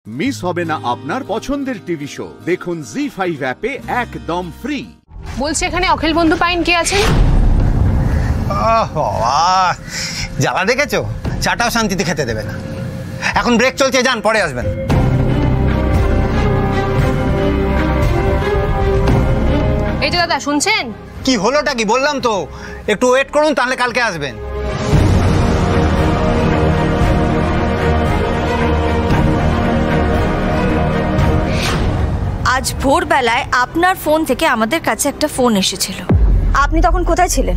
Miss হবে না আপনার পছন্দের টিভি শো। দেখুন জি5 অ্যাপে একদম ফ্রি। বলছে এখানে অখিল বন্ধু পাইন কে আছেন? জ্বালা দেখেছো, চাটাও শান্তিতে খেতে দেবে না। এখন ব্রেক চলছে, যান, পরে আসবেন। এই যে দাদা, শুনছেন? কি হলোটা কি বললাম তো, একটু ওয়েট করুন, তাহলে কালকে আসবেন। আজ ভোরবেলায় আপনার ফোন থেকে আমাদের কাছে একটা ফোন এসেছিল। আপনি তখন কোথায় ছিলেন?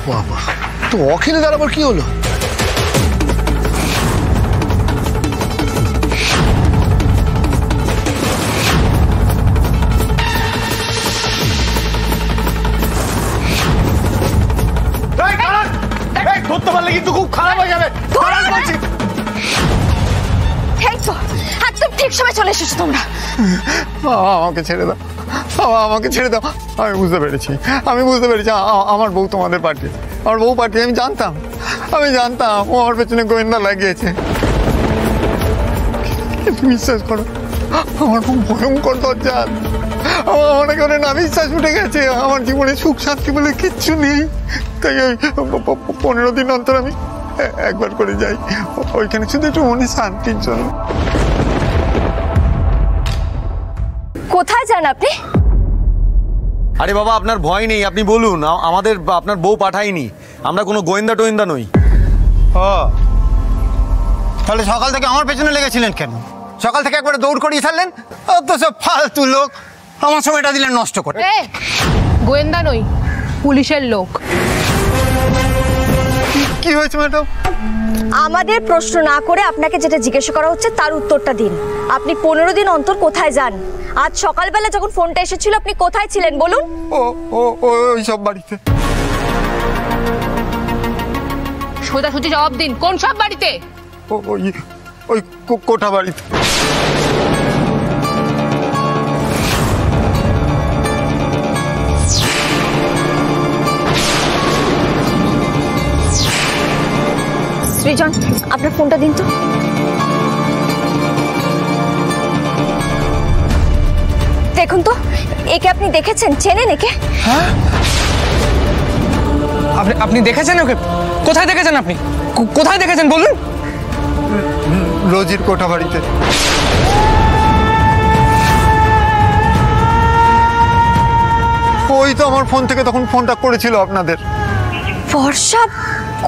বাবা, তো অখিলে তার আবার কি হলো? ধরতে পারলে কিন্তু খুব খারাপ হয়ে যাবে। একদম ঠিক সময় চলে এসেছো তোমরা। আমাকে ছেড়ে দাও, আমাকে ছেড়ে দাও। আমি বুঝতে পেরেছি আমার বউ তোমাদের পার্টি, আমার বউ পার্টি। আমি জানতাম ও আমার পেছনে গোয়েন্দা লাগিয়েছে। বিশ্বাস করো, আমার খুব ভয়ঙ্কর দরজা। আমার এখানে না বিশ্বাস উঠে গেছে। আমার জীবনে সুখ শান্তি বলে কিচ্ছু নেই। তাই ওই 15 দিন অন্তর আমি একবার করে যাই ওইখানে, শুধু একটু মনে শান্তির জন্য। কোথায় যান আপনি? আরে বাবা, আপনার ভয় নেই, আপনি বলুন। আমাদের আপনার বউ পাঠায়নি, আমরা কোনো গোয়েন্দা টোয়েন্দা নই। তাহলে সকাল থেকে আমার পেছনে লেগেছিলেন কেন? সকাল থেকে একবারে দৌড় করিয়ে ছাড়লেন। অত সব ফালতু লোক, আমার সময়টা দিলেন নষ্ট করে। গোয়েন্দা নই, পুলিশের লোক। কি হয়েছে ম্যাডাম? আমাদের প্রশ্ন না করে আপনাকে যেটা জিজ্ঞাসা করা হচ্ছে তার উত্তরটা দিন। আপনি 15 দিন অন্তর কোথায় যান? আজ সকালবেলা যখন ফোনটা এসেছিল আপনি কোথায় ছিলেন বলুন? ওই সব বাড়িতে। সোজাসুজি জবাব দিন, কোন সব বাড়িতে? ওই কোঠা বাড়িতে। সৃজন, আপনার ফোনটা দিন তো। দেখুন তো, একে আপনি দেখেছেন? চেনেন একে? হ্যাঁ, আপনি দেখেছেন ওকে? কোথায় দেখেছেন আপনি? কোথায় দেখেছেন বলুন? রোজির কোঠা বাড়িতে। ওই তো আমার ফোন থেকে তখন ফোনটা করেছিল আপনাদের। বর্ষা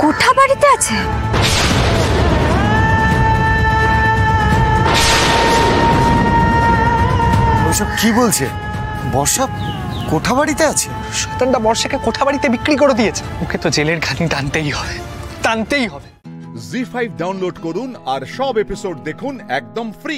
কোঠা বাড়িতে আছে? ওইসব কি বলছে? বর্ষা কোঠা বাড়িতে আছে? শয়তানটা বর্ষাকে কোঠা বাড়িতে বিক্রি করে দিয়েছে। ওকে তো জেলের ঘানি টানতেই হবে। জি5 ডাউনলোড করুন আর সব এপিসোড দেখুন একদম ফ্রি।